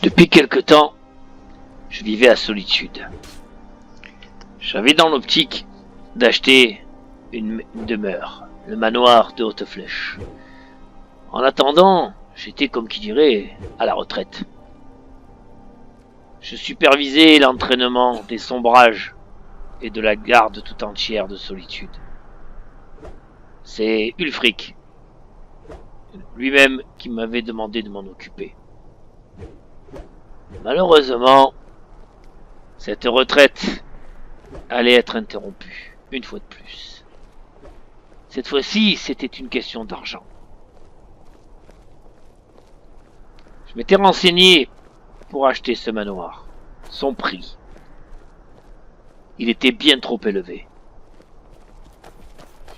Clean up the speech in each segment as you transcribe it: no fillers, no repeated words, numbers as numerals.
Depuis quelque temps, je vivais à Solitude. J'avais dans l'optique d'acheter une demeure, le manoir de Haute-Flèche. En attendant, j'étais comme qui dirait à la retraite. Je supervisais l'entraînement des sombrages et de la garde tout entière de Solitude. C'est Ulfric, lui-même, qui m'avait demandé de m'en occuper. Malheureusement, cette retraite allait être interrompue, une fois de plus. Cette fois-ci, c'était une question d'argent. Je m'étais renseigné pour acheter ce manoir. Son prix. Il était bien trop élevé.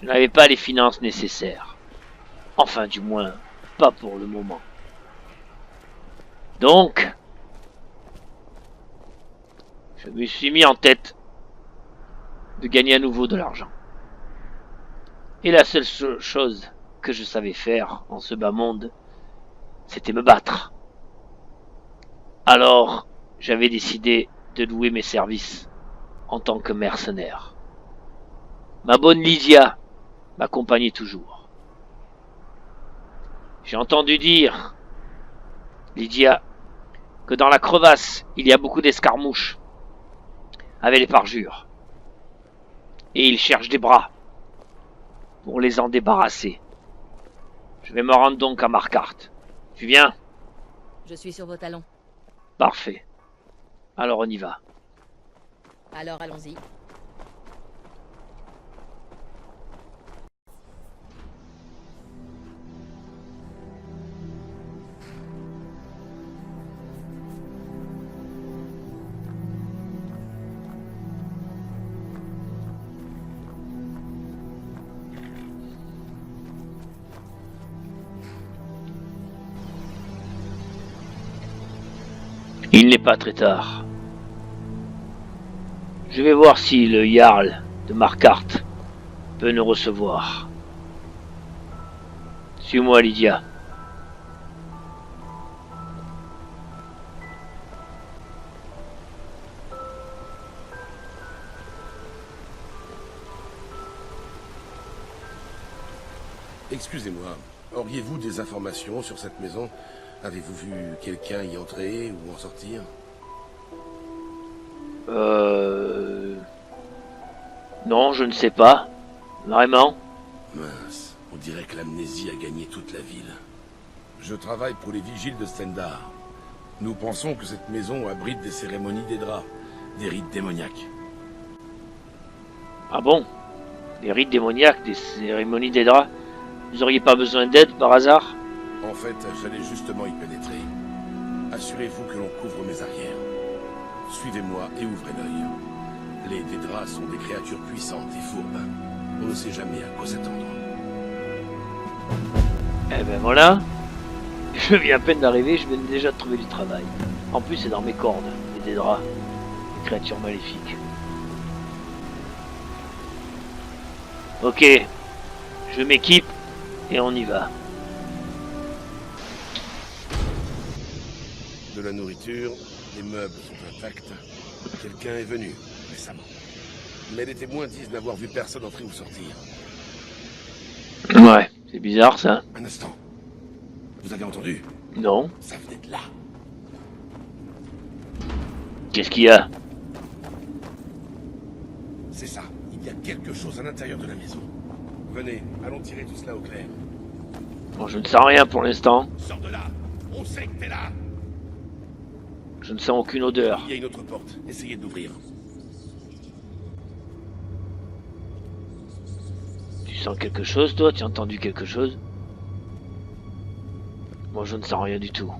Je n'avais pas les finances nécessaires. Enfin, du moins, pas pour le moment. Donc, je me suis mis en tête de gagner à nouveau de l'argent. Et la seule chose que je savais faire en ce bas monde, c'était me battre. Alors, j'avais décidé de louer mes services en tant que mercenaire. Ma bonne Lydia m'accompagnait toujours. J'ai entendu dire, Lydia, que dans la crevasse, il y a beaucoup d'escarmouches avec les parjures. Et ils cherchent des bras pour les en débarrasser. Je vais me rendre donc à Marquardt. Tu viens? Je suis sur vos talons. Parfait. Alors on y va. Alors allons-y. Il n'est pas très tard. Je vais voir si le Jarl de Marquardt peut nous recevoir. Suis-moi, Lydia. Excusez-moi, auriez-vous des informations sur cette maison? Avez-vous vu quelqu'un y entrer ou en sortir? Non, je ne sais pas. Vraiment? Mince, on dirait que l'amnésie a gagné toute la ville. Je travaille pour les vigiles de Stendar. Nous pensons que cette maison abrite des cérémonies d'Edra, des rites démoniaques. Ah bon? Des rites démoniaques, des cérémonies d'Edra? Vous auriez pas besoin d'aide par hasard? En fait, j'allais justement y pénétrer. Assurez-vous que l'on couvre mes arrières. Suivez-moi et ouvrez l'œil. Les Dédras sont des créatures puissantes et fourbes. On ne sait jamais à quoi s'attendre. Eh ben voilà. Je viens à peine d'arriver, je viens déjà de trouver du travail. En plus, c'est dans mes cordes, les draps, les créatures maléfiques. Ok, je m'équipe et on y va. De la nourriture, les meubles sont intacts. Quelqu'un est venu, récemment. Mais les témoins disent n'avoir vu personne entrer ou sortir. Ouais, c'est bizarre ça. Un instant. Vous avez entendu? Non. Ça venait de là. Qu'est-ce qu'il y a? C'est ça. Il y a quelque chose à l'intérieur de la maison. Venez, allons tirer tout cela au clair. Bon, je ne sens rien pour l'instant. Sors de là. On sait que t'es là. Je ne sens aucune odeur. Il y a une autre porte. Essayez de l'ouvrir. Tu sens quelque chose, toi? Tu as entendu quelque chose? Moi, je ne sens rien du tout.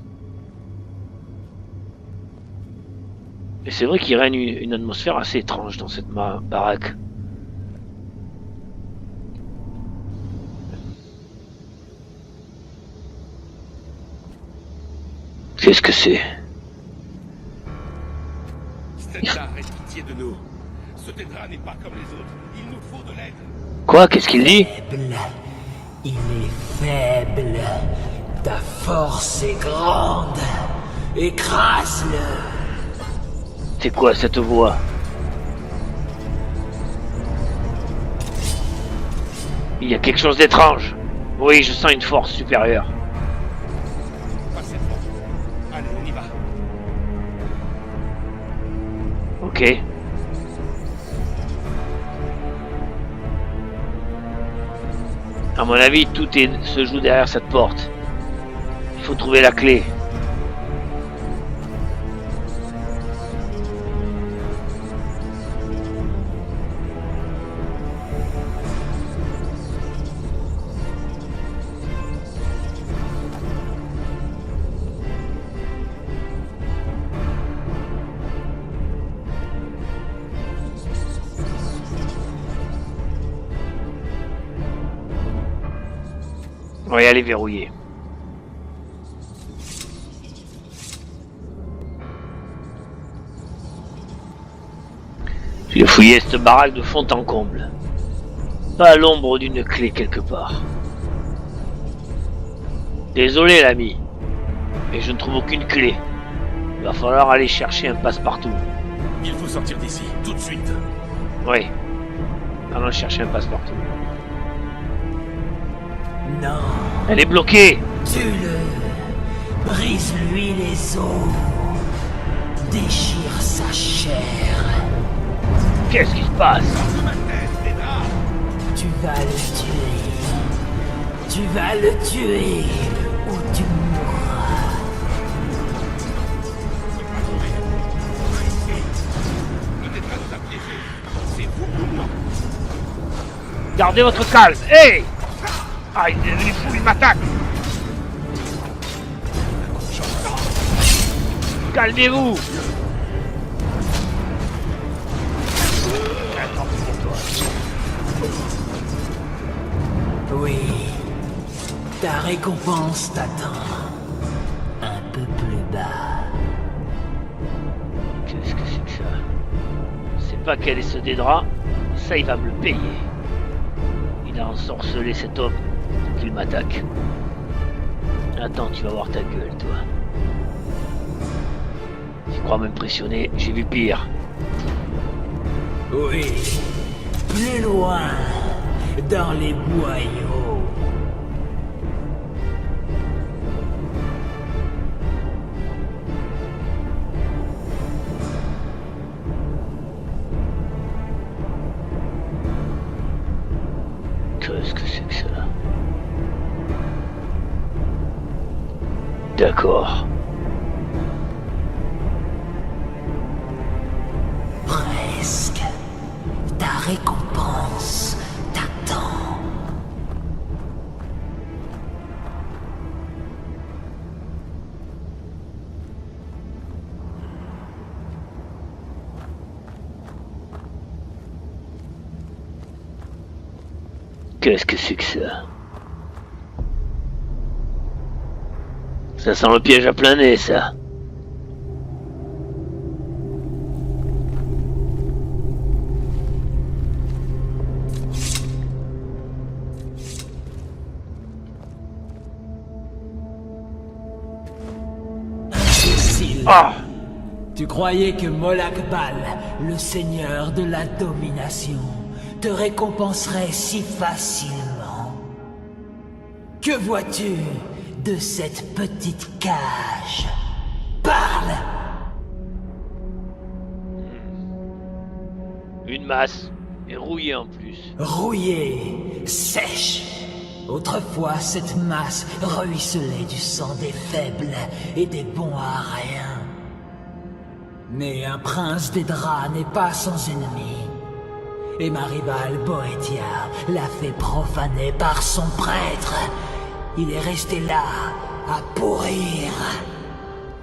Et c'est vrai qu'il règne une atmosphère assez étrange dans cette baraque. Qu'est-ce que c'est? Stendar, aie pitié de nous. Ce Dédra n'est pas comme les autres. Il nous faut de l'aide. Quoi? Qu'est-ce qu'il dit? Faible. Il est faible. Ta force est grande. Écrase-le. C'est quoi cette voix? Il y a quelque chose d'étrange. Oui, je sens une force supérieure. Pas cette fois. Allez, on y va. Ok. À mon avis, se joue derrière cette porte. Il faut trouver la clé. Oui, elle est verrouillée. Je vais fouiller cette baraque de fond en comble. Pas l'ombre d'une clé quelque part. Désolé l'ami, mais je ne trouve aucune clé. Il va falloir aller chercher un passe-partout. Il faut sortir d'ici, tout de suite. Oui. Allons chercher un passe-partout. Non, Elle est bloquée. tue-le. Brise-lui les os. Déchire sa chair. Qu'est-ce qui se passe? Tu vas le tuer. Tu vas le tuer ou tu mourras. Gardez votre calme. Hey! Ah, il est devenu fou, il m'attaque. Calmez-vous. Oui, ta récompense t'attend. Un peu plus bas. Qu'est-ce que c'est que ça? Je sais pas quel est ce Dédra. Ça, il va me le payer. Il a ensorcelé cet homme pour qu'il m'attaque. Attends, tu vas voir ta gueule, toi. Tu crois m'impressionner? J'ai vu pire. Oui, plus loin, dans les boyaux. Qu'est-ce que c'est que ça? D'accord. Presque. Ta récompense t'attend. Qu'est-ce que c'est que ça? Ça sent le piège à plein nez, ça. Imbécile. Ah! Tu croyais que Molakbal, le seigneur de la domination, te récompenserait si facilement? Que vois-tu de cette petite cage? Parle! Une masse. Et rouillée en plus. Rouillée, sèche. Autrefois, cette masse ruisselait du sang des faibles et des bons à rien. Mais un prince des draps n'est pas sans ennemi. Et ma rivale Boetia l'a fait profaner par son prêtre. Il est resté là, à pourrir,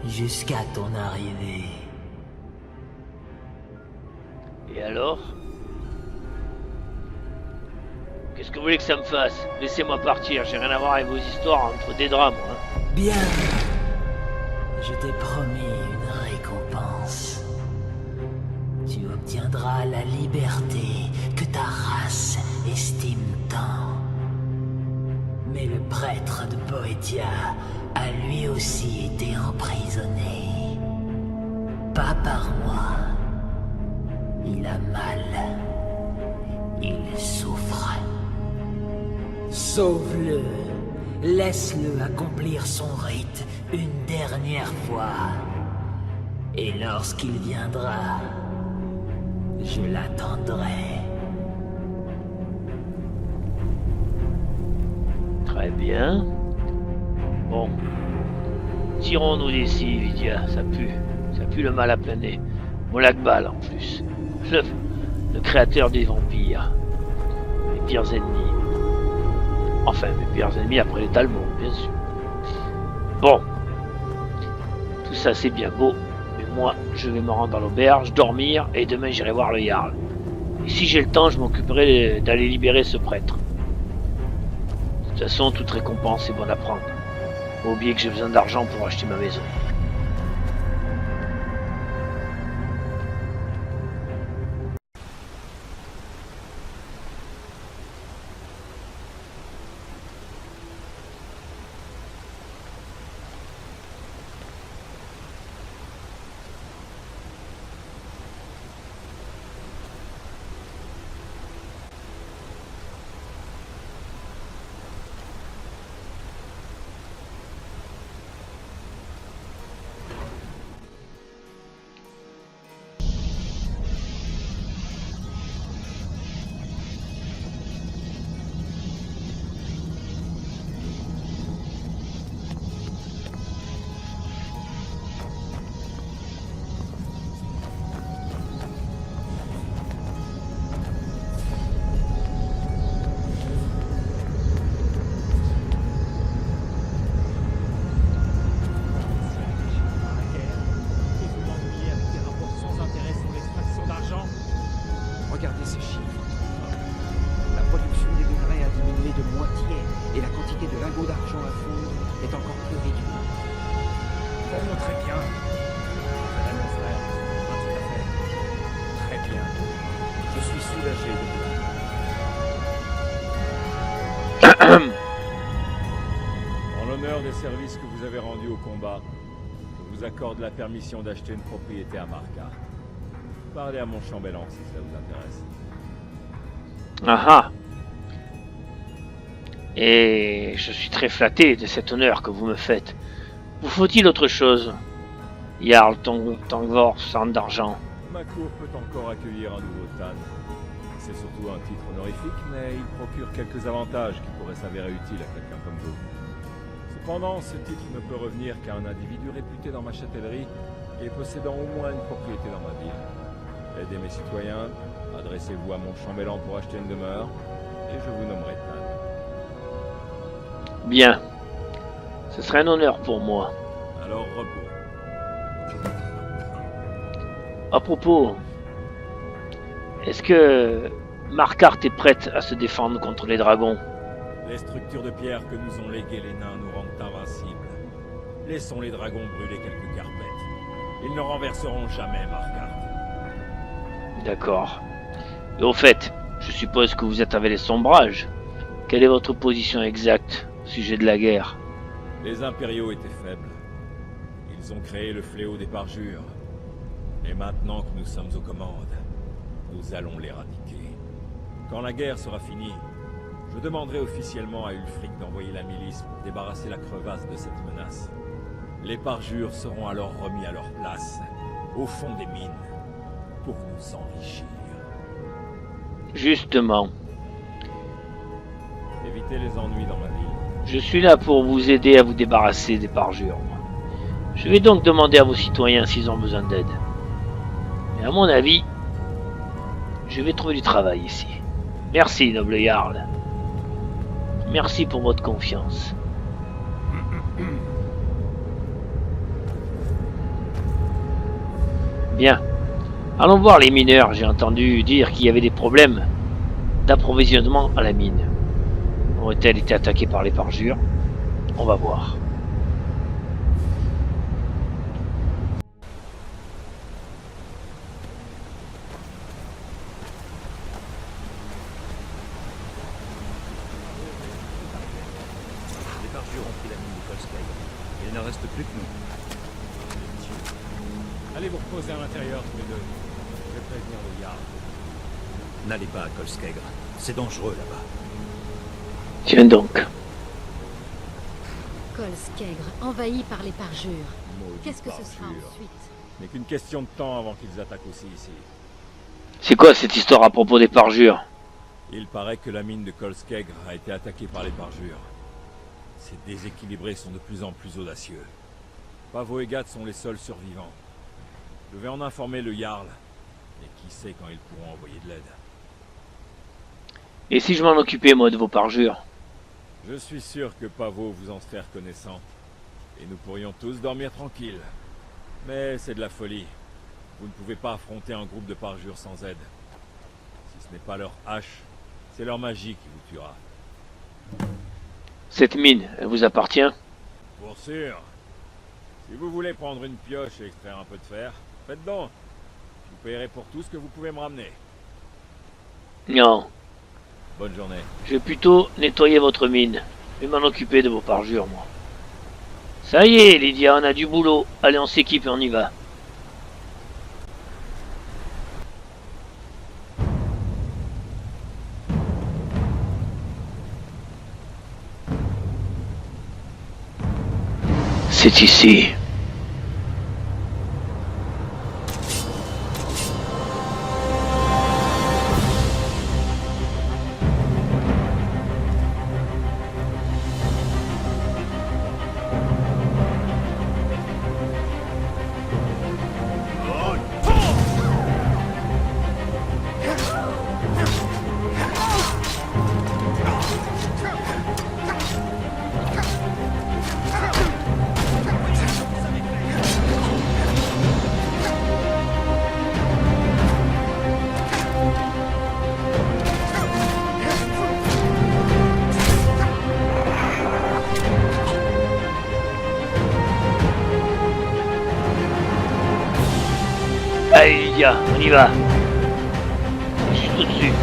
jusqu'à ton arrivée. Et alors? Qu'est-ce que vous voulez que ça me fasse? Laissez-moi partir, j'ai rien à voir avec vos histoires entre des drames, moi. Bien, je t'ai promis une récompense. Tu obtiendras la liberté que ta race estime tant. Mais le prêtre de Boetia a lui aussi été emprisonné. Pas par moi. Il a mal. Il souffre. Sauve-le. Laisse-le accomplir son rite une dernière fois. Et lorsqu'il viendra, je l'attendrai. Très bien. Bon. Tirons-nous d'ici, Lydia. Ça pue. Ça pue le mal à plein nez. Molakbal, en plus. Le créateur des vampires. Les pires ennemis. Enfin, mes pires ennemis après les Talmonds, bien sûr. Bon. Tout ça, c'est bien beau. Mais moi, je vais me rendre à l'auberge, dormir, et demain, j'irai voir le Jarl. Et si j'ai le temps, je m'occuperai d'aller libérer ce prêtre. De toute façon, toute récompense est bonne à prendre. Faut oublier que j'ai besoin d'argent pour acheter ma maison. Regardez ces chiffres. La production des minerais a diminué de moitié et la quantité de lingots d'argent à fondre est encore plus réduite. Bon, très bien. Voilà mon frère, tout à fait. Très bien. Je suis soulagé de vous. En l'honneur des services que vous avez rendus au combat, je vous accorde la permission d'acheter une propriété à Markarth. Parlez à mon chambellan si ça vous intéresse. Ah ah. Et je suis très flatté de cet honneur que vous me faites. Vous faut-il autre chose, Jarl Tangvor, sang d'argent? Ma cour peut encore accueillir un nouveau Tan. C'est surtout un titre honorifique, mais il procure quelques avantages qui pourraient s'avérer utiles à quelqu'un comme vous. Cependant, ce titre ne peut revenir qu'à un individu réputé dans ma châtellerie et possédant au moins une propriété dans ma ville. Aidez mes citoyens, adressez-vous à mon chambellan pour acheter une demeure, et je vous nommerai Tan. Bien. Ce serait un honneur pour moi. Alors repos. À propos, est-ce que Markarth est prête à se défendre contre les dragons? Les structures de pierre que nous ont léguées les nains nous rendent invincibles. Laissons les dragons brûler quelques carpettes. Ils ne renverseront jamais Markarth. D'accord. Et au fait, je suppose que vous êtes avec les sombrages. Quelle est votre position exacte au sujet de la guerre? Les impériaux étaient faibles. Ils ont créé le fléau des parjures. Et maintenant que nous sommes aux commandes, nous allons l'éradiquer. Quand la guerre sera finie, je demanderai officiellement à Ulfric d'envoyer la milice pour débarrasser la crevasse de cette menace. Les parjures seront alors remis à leur place, au fond des mines, pour nous enrichir. Justement, Évitez les ennuis dans ma ville. je suis là pour vous aider à vous débarrasser des parjures. Je vais donc demander à vos citoyens s'ils ont besoin d'aide. Mais à mon avis, je vais trouver du travail ici. Merci, noble Jarl. Merci pour votre confiance. Bien. Allons voir les mineurs. J'ai entendu dire qu'il y avait des problèmes d'approvisionnement à la mine. Aurait-elle été attaquée par les parjures? On va voir. Les parjures ont pris la mine de Kolskaya. Il ne reste plus que nous. Allez vous reposer à l'intérieur tous les deux. Je vais prévenir le Jarl. N'allez pas à Kolskegr. C'est dangereux là-bas. Tiens donc. Kolskegr, envahi par les parjures. Maudits Qu'est-ce que ce sera parjures. ensuite? N'est qu'une question de temps avant qu'ils attaquent aussi ici. C'est quoi cette histoire à propos des parjures? Il paraît que la mine de Kolskegr a été attaquée par les parjures. Ces déséquilibrés sont de plus en plus audacieux. Pavo et Gat sont les seuls survivants. Je vais en informer le Jarl. Et qui sait quand ils pourront envoyer de l'aide. Et si je m'en occupais, moi, de vos parjures? Je suis sûr que Pavo vous en fait reconnaissant. Et nous pourrions tous dormir tranquilles. Mais c'est de la folie. Vous ne pouvez pas affronter un groupe de parjures sans aide. Si ce n'est pas leur hache, c'est leur magie qui vous tuera. Cette mine, elle vous appartient? Pour sûr. Si vous voulez prendre une pioche et extraire un peu de fer, faites donc. Je vous paierai pour tout ce que vous pouvez me ramener. Non. Bonne journée. Je vais plutôt nettoyer votre mine. Je vais m'en occuper de vos parjures, moi. Ça y est, Lydia, on a du boulot. Allez, on s'équipe et on y va. C'est ici. Allez Lydia, on y va. Je suis tout dessus.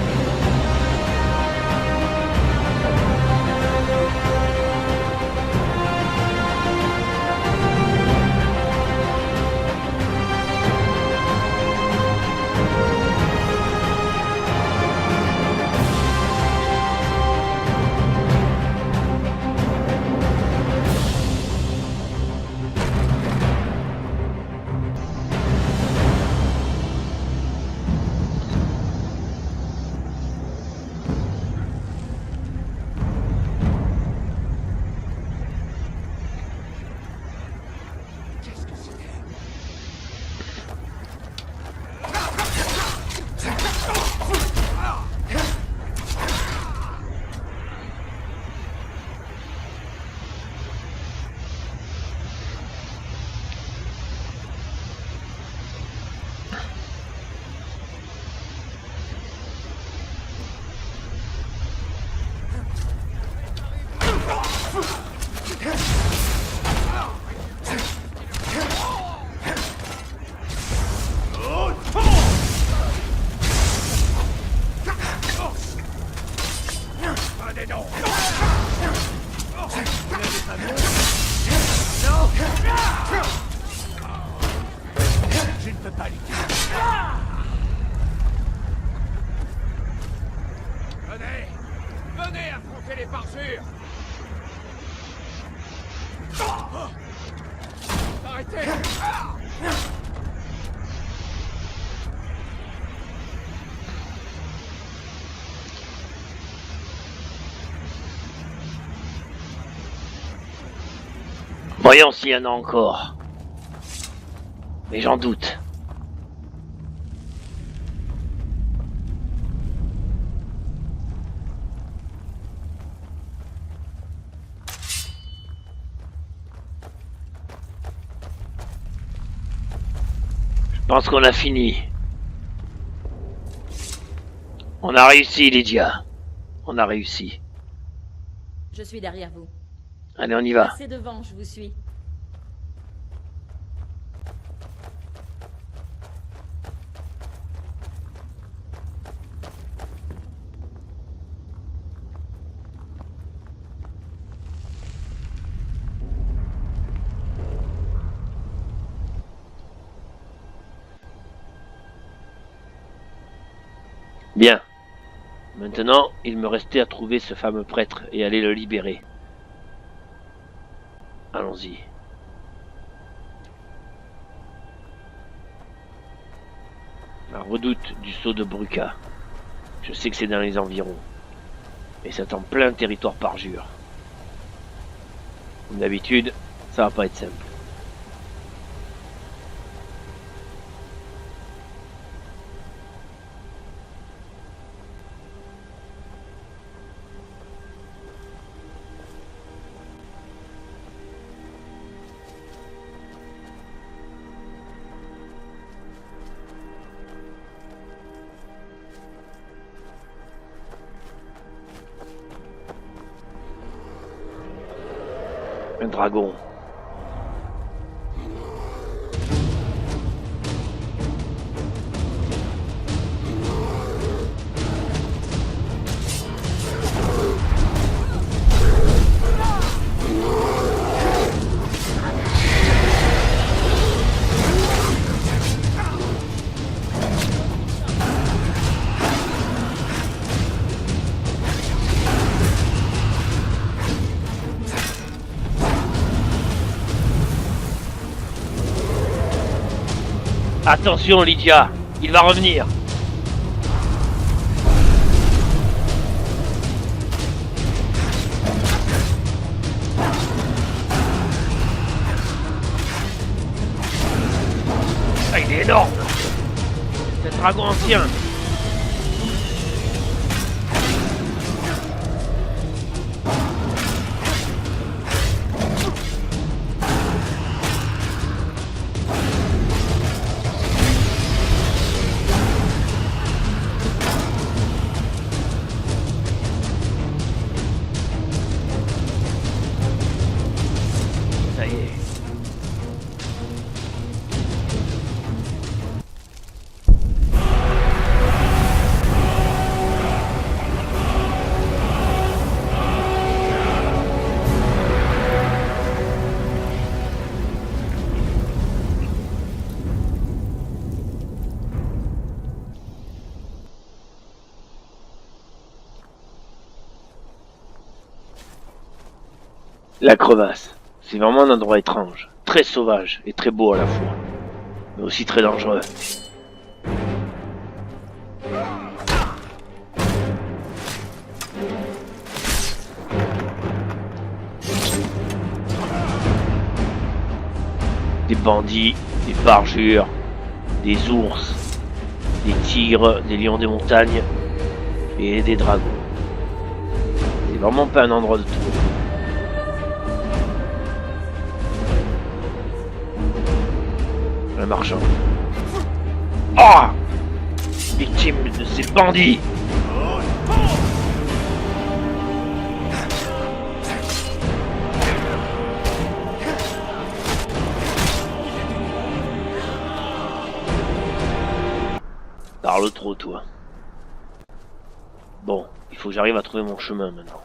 Je ne peux pas lutter. Venez! Venez affronter les parjures! Arrêtez! Voyons s'il y en a encore. Mais j'en doute. Je pense qu'on a fini. On a réussi, Lydia. On a réussi. Je suis derrière vous. Allez, on y va. Passez devant, je vous suis. Bien. Maintenant, il me restait à trouver ce fameux prêtre et aller le libérer. Allons-y. La redoute du Sceau de Bruca. Je sais que c'est dans les environs. Et c'est en plein territoire parjure. Comme d'habitude, ça va pas être simple. Un dragon. Attention Lydia, il va revenir. Ah, il est énorme. C'est un dragon ancien. Ça y est. La crevasse. C'est vraiment un endroit étrange, très sauvage et très beau à la fois, mais aussi très dangereux. Des bandits, des parjures, des ours, des tigres, des lions des montagnes et des dragons. C'est vraiment pas un endroit de tout. Un marchand. Ah! Victime de ces bandits! Parle trop, toi. Bon, il faut que j'arrive à trouver mon chemin maintenant.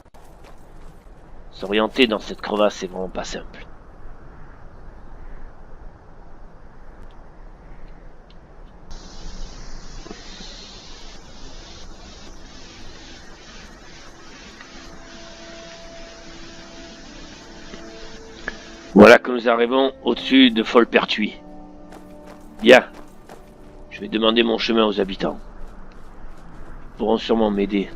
S'orienter dans cette crevasse, c'est vraiment pas simple. Voilà que nous arrivons au-dessus de Folpertuis. Bien. Je vais demander mon chemin aux habitants. Ils pourront sûrement m'aider.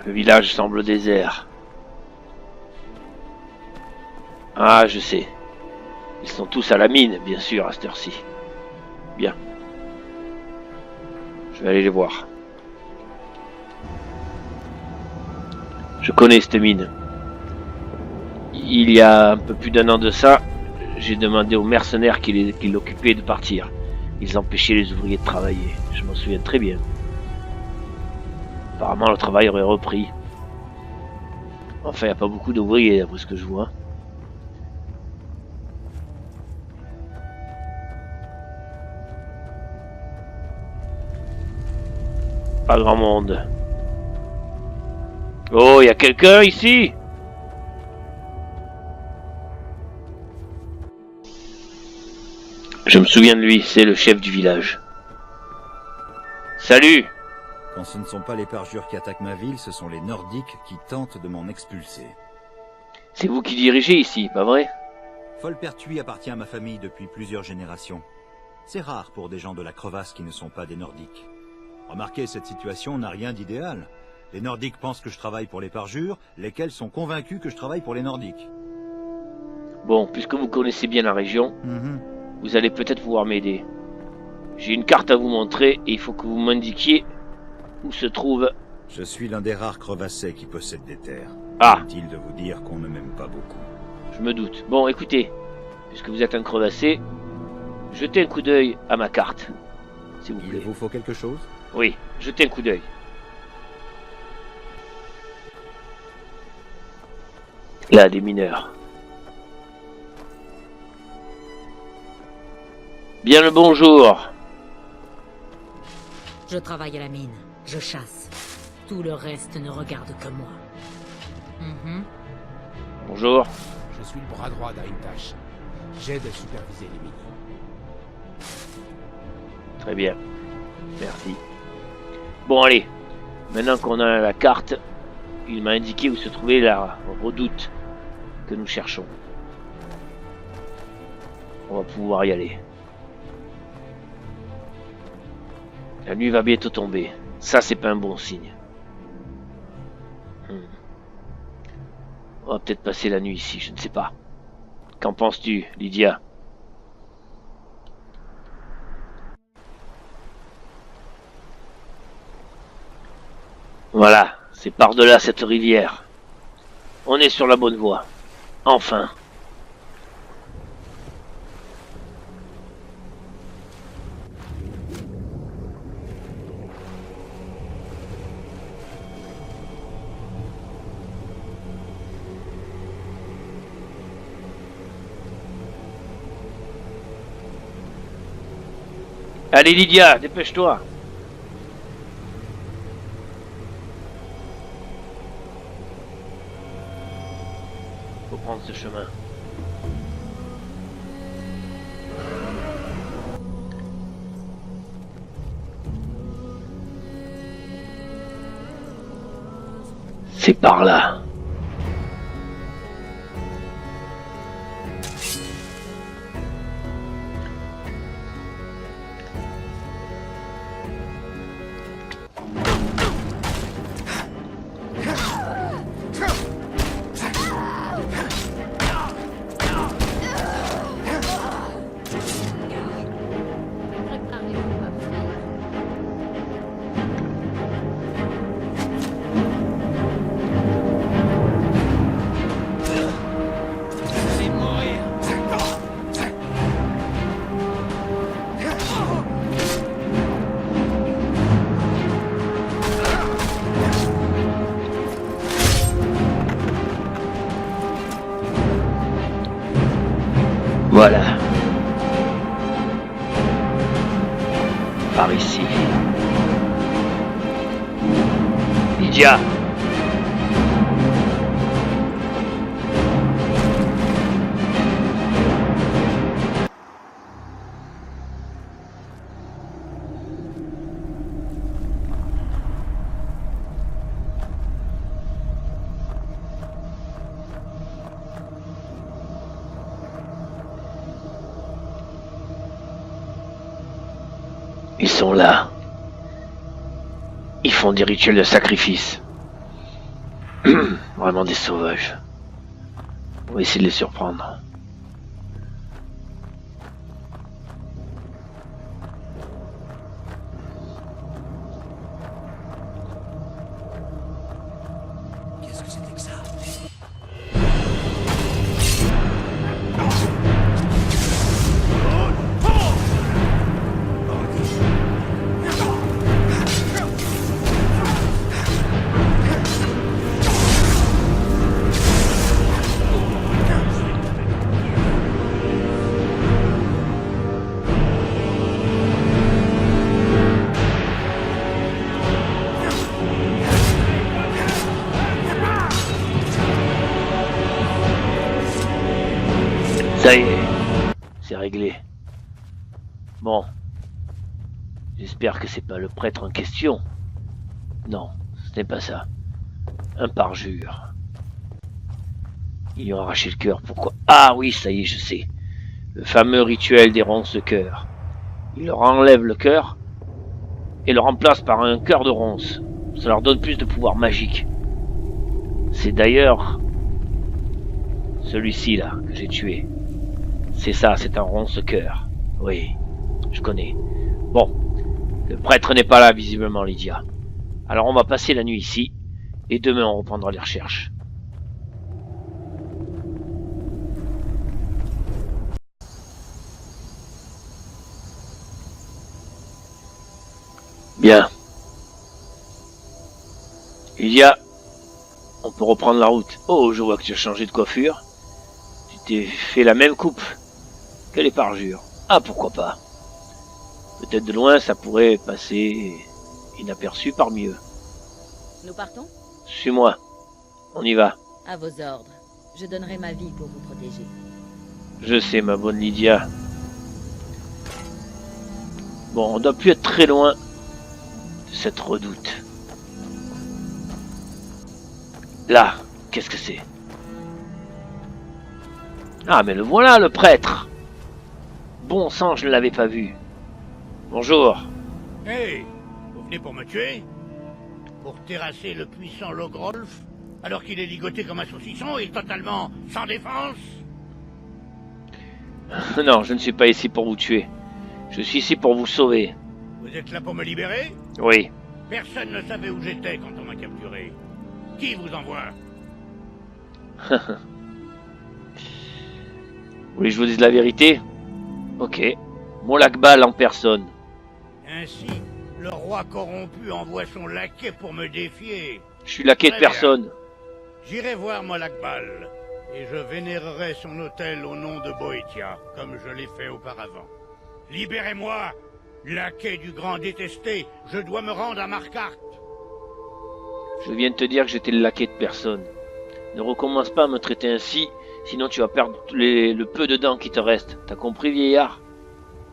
Le village semble désert. Ah, je sais. Ils sont tous à la mine, bien sûr, à cette heure-ci. Bien. Je vais aller les voir. Je connais cette mine. Il y a un peu plus d'un an de ça, j'ai demandé aux mercenaires qui l'occupaient de partir. Ils empêchaient les ouvriers de travailler. Je m'en souviens très bien. Apparemment, le travail aurait repris. Enfin, il n'y a pas beaucoup d'ouvriers, d'après ce que je vois. Pas grand monde. Oh, y a quelqu'un ici? Je me souviens de lui, c'est le chef du village. Salut! Quand ce ne sont pas les parjures qui attaquent ma ville, ce sont les Nordiques qui tentent de m'en expulser. C'est vous qui dirigez ici, pas vrai? Folpertui appartient à ma famille depuis plusieurs générations. C'est rare pour des gens de la crevasse qui ne sont pas des Nordiques. Remarquez, cette situation n'a rien d'idéal. Les Nordiques pensent que je travaille pour les parjures, lesquels sont convaincus que je travaille pour les Nordiques. Bon, puisque vous connaissez bien la région, vous allez peut-être pouvoir m'aider. J'ai une carte à vous montrer et il faut que vous m'indiquiez où se trouve... Je suis l'un des rares crevassais qui possèdent des terres. Ah! Inutile de vous dire qu'on ne m'aime pas beaucoup. Je me doute. Bon, écoutez, puisque vous êtes un crevassé, jetez un coup d'œil à ma carte, s'il vous Il plaît. vous faut quelque chose? Oui, jetez un coup d'œil. Là, des mineurs. Bien le bonjour. Je travaille à la mine. Je chasse. Tout le reste ne regarde que moi. Bonjour. Je suis le bras droit d'Aintash. J'aide à superviser les mines. Très bien. Merci. Bon, allez. Maintenant qu'on a la carte, il m'a indiqué où se trouvait la redoute que nous cherchons. On va pouvoir y aller. La nuit va bientôt tomber. Ça, c'est pas un bon signe. On va peut-être passer la nuit ici, je ne sais pas. Qu'en penses-tu, Lydia? Voilà, c'est par-delà cette rivière. On est sur la bonne voie. Enfin. Allez Lydia, dépêche-toi. Faut prendre ce chemin. C'est par là. Préparez-vous à fuir. Voilà. Par ici. Lydia. Ils sont là. Ils font des rituels de sacrifice. Vraiment des sauvages. On va essayer de les surprendre. Qu'est-ce que c'était que ça? Ça y est, c'est réglé. Bon. J'espère que c'est pas le prêtre en question. Non, ce n'est pas ça. Un parjure. Ils lui ont arraché le cœur, pourquoi? Ah oui, ça y est, je sais. Le fameux rituel des ronces de cœur. Il leur enlève le cœur et le remplace par un cœur de ronce. Ça leur donne plus de pouvoir magique. C'est d'ailleurs celui-ci là que j'ai tué. C'est ça, c'est un ronce cœur. Oui, je connais. Bon, le prêtre n'est pas là visiblement, Lydia. Alors on va passer la nuit ici et demain on reprendra les recherches. Bien. Lydia, on peut reprendre la route. Oh, je vois que tu as changé de coiffure. Tu t'es fait la même coupe que les parjures. Ah, pourquoi pas. Peut-être de loin, ça pourrait passer inaperçu parmi eux. Nous partons? Suis-moi. On y va. À vos ordres. Je donnerai ma vie pour vous protéger. Je sais, ma bonne Lydia. Bon, on doit plus être très loin de cette redoute. Là, qu'est-ce que c'est? Ah, mais le voilà, le prêtre. Bon sang, je ne l'avais pas vu. Bonjour. Hey, vous venez pour me tuer? Pour terrasser le puissant Logrolf, alors qu'il est ligoté comme un saucisson et totalement sans défense? Non, je ne suis pas ici pour vous tuer. Je suis ici pour vous sauver. Vous êtes là pour me libérer? Oui. Personne ne savait où j'étais quand on m'a capturé. Qui vous envoie? Vous voulez que je vous dise la vérité? Ok. Molakbal en personne. Ainsi, le roi corrompu envoie son laquais pour me défier. Je suis laquais de Très bien. personne. J'irai voir Molakbal, et je vénérerai son autel au nom de Boetia, comme je l'ai fait auparavant. Libérez-moi, laquais du grand détesté, je dois me rendre à Markarth. Je viens de te dire que j'étais le laquais de personne. Ne recommence pas à me traiter ainsi, sinon tu vas perdre le peu de dents qui te restent. T'as compris, vieillard?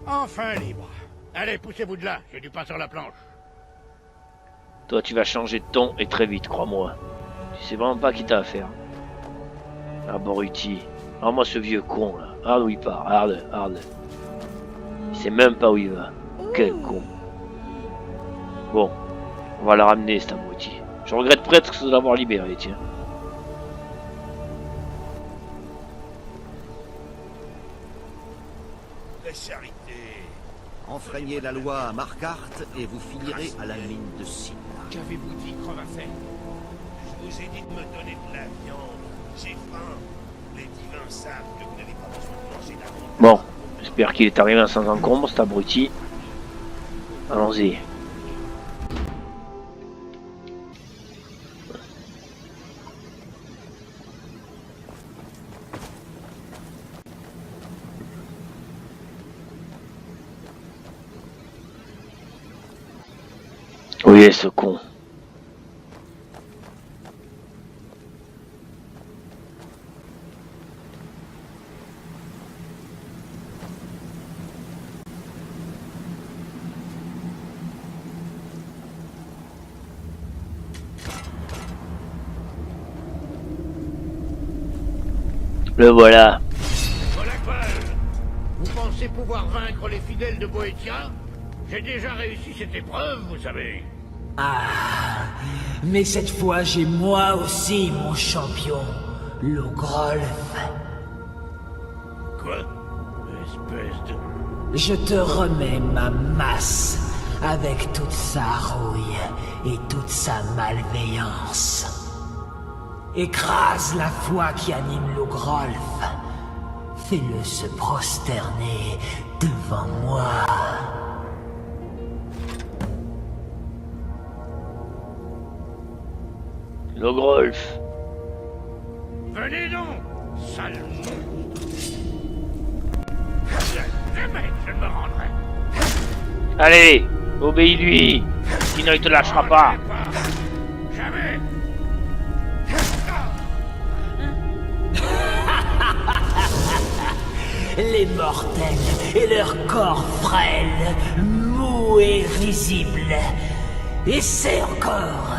Enfin libre. Allez, poussez-vous de là, j'ai du pain sur la planche. Toi, tu vas changer de ton et très vite, crois-moi. Tu sais vraiment pas qui t'as affaire. Ah, Boruti. Ah, moi, ce vieux con, là. Ah, où il part. Regarde. Il sait même pas où il va. Quel con. Bon. On va la ramener, cet abruti. Je regrette presque de l'avoir libéré, tiens. Laissez arrêter. Enfreignez la loi à Markarth et vous finirez à la mine de Signa. Qu'avez-vous dit, Crevasset? Je vous ai dit de me donner de la viande. J'ai faim. Les divins savent que vous n'avez pas besoin de manger davantage. Bon. J'espère qu'il est arrivé sans encombre, cet abruti. Allons-y. Oui, ce con. Le voilà. Molakbal, vous pensez pouvoir vaincre les fidèles de Boetia? J'ai déjà réussi cette épreuve, vous savez. Ah, mais cette fois j'ai moi aussi mon champion, Logrolf. Quoi? Espèce de... Je te remets ma masse, avec toute sa rouille et toute sa malveillance. Écrase la foi qui anime Logrolf. Fais-le se prosterner devant moi. Logrolf. Venez donc, sale monstre. Jamais je ne me rendrai. Allez, obéis-lui, sinon il te lâchera pas. Jamais. les mortels et leurs corps frêles, mous et risibles. Et c'est encore...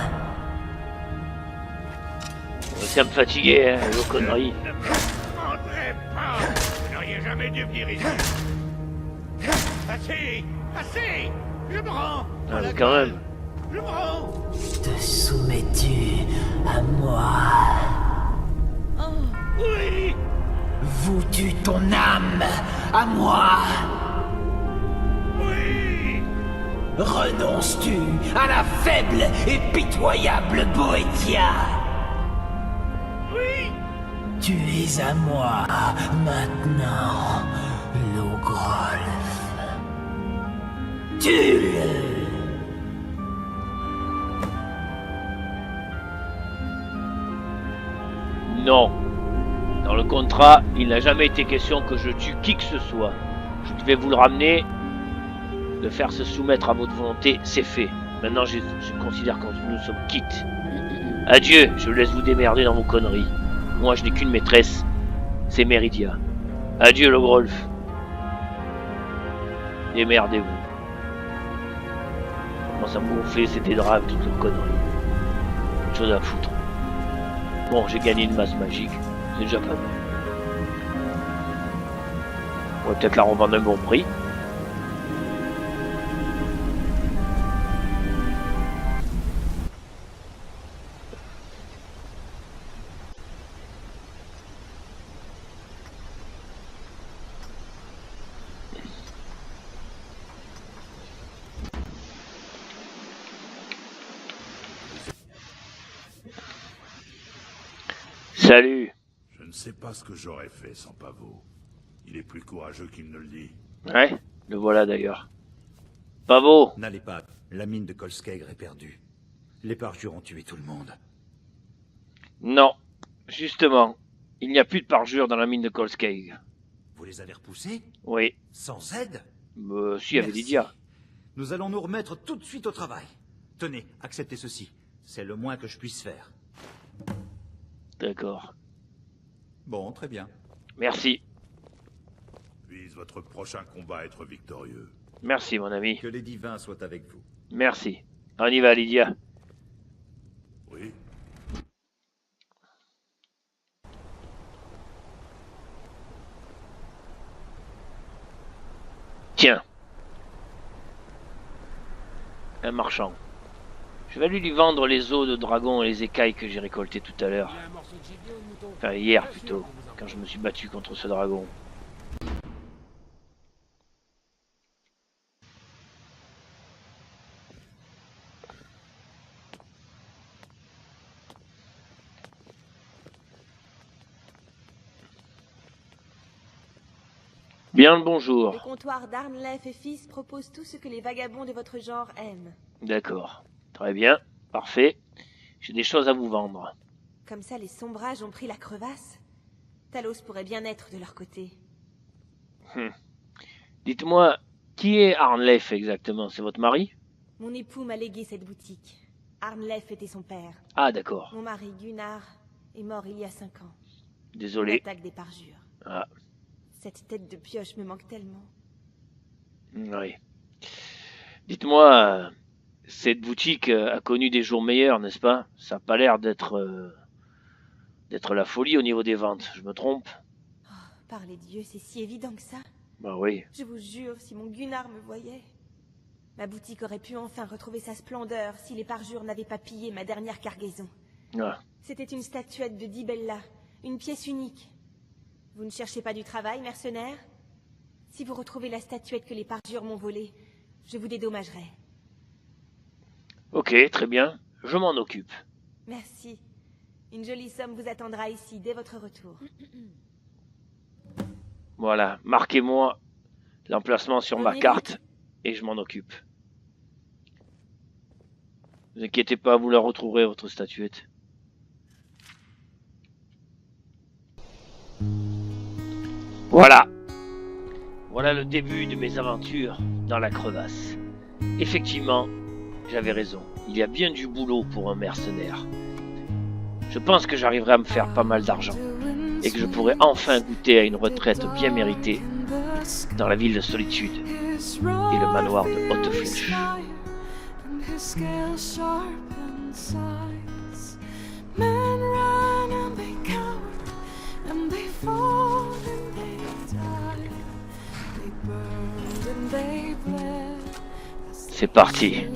Ça me fatiguait, hein, vos conneries. Ne me prendrez pas. Vous n'auriez jamais dû venir ici. Assez. Assez. Je me rends. Ah, mais quand même. Je me rends. Te soumets-tu à moi? Oui. Voues-tu ton âme à moi? Oui. Renonces-tu à la faible et pitoyable Boétia? Oui. Tu es à moi maintenant, Logrolf. Tue-le! Non. Dans le contrat, il n'a jamais été question que je tue qui que ce soit. Je devais vous le ramener. De faire se soumettre à votre volonté, c'est fait. Maintenant, je considère que nous sommes quittes. Adieu, je vous laisse vous démerder dans vos conneries. Moi, je n'ai qu'une maîtresse. C'est Meridia. Adieu, le Grolf. Démerdez-vous. Comment ça me gonfler, c'était grave, toutes leurs conneries. Autre chose à foutre. Bon, j'ai gagné une masse magique. C'est déjà pas mal. On va peut-être la revendre à un bon prix. Salut. Je ne sais pas ce que j'aurais fait sans Pavot. Il est plus courageux qu'il ne le dit. Ouais, le voilà d'ailleurs. Pavot. N'allez pas, la mine de Kolskegr est perdue. Les parjures ont tué tout le monde. Non, justement, il n'y a plus de parjure dans la mine de Kolskegr. Vous les avez repoussés? Oui. Sans aide? Si, il y avait Merci. Lydia. Nous allons nous remettre tout de suite au travail. Tenez, acceptez ceci. C'est le moins que je puisse faire. D'accord. Bon, très bien. Merci. Puisse votre prochain combat être victorieux. Merci, mon ami. Que les divins soient avec vous. Merci. On y va, Lydia. Oui. Tiens. Un marchand. Je vais lui vendre les os de dragon et les écailles que j'ai récoltées tout à l'heure. Enfin, hier plutôt, quand je me suis battu contre ce dragon. Bien le bonjour. Le comptoir d'Arnlef et Fils propose tout ce que les vagabonds de votre genre aiment. D'accord. Très bien. Parfait. J'ai des choses à vous vendre. Comme ça, les sombrages ont pris la crevasse. Talos pourrait bien être de leur côté. Dites-moi, qui est Arnlef exactement? C'est votre mari? Mon époux m'a légué cette boutique. Arnlef était son père. Ah, d'accord. Mon mari, Gunnar, est mort il y a 5 ans. Désolé. L'attaque des parjures. Ah, Cette tête de pioche me manque tellement. oui. Dites-moi, cette boutique a connu des jours meilleurs, n'est-ce pas? Ça n'a pas l'air d'être la folie au niveau des ventes, je me trompe? Par les dieux, c'est si évident que ça. Bah oui. Je vous jure, si mon Gunnar me voyait... Ma boutique aurait pu enfin retrouver sa splendeur si les parjures n'avaient pas pillé ma dernière cargaison. Ah, C'était une statuette de Dibella, une pièce unique. Vous ne cherchez pas du travail, mercenaire? Si vous retrouvez la statuette que les parjures m'ont volée, je vous dédommagerai. ok, très bien. Je m'en occupe. Merci. Une jolie somme vous attendra ici dès votre retour. Voilà, marquez-moi l'emplacement sur ma Venez carte vite. et je m'en occupe. Ne vous inquiétez pas, vous la retrouverez, votre statuette. Voilà. Voilà le début de mes aventures dans la crevasse. Effectivement, j'avais raison. Il y a bien du boulot pour un mercenaire. Je pense que j'arriverai à me faire pas mal d'argent. et que je pourrai enfin goûter à une retraite bien méritée dans la ville de solitude et le manoir de Haute-Flèche. C'est parti.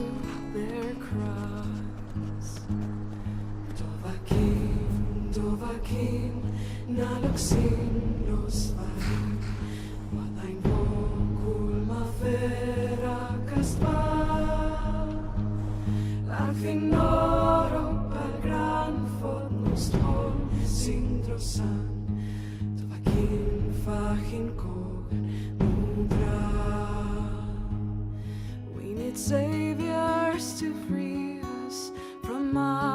We need saviors to free us from our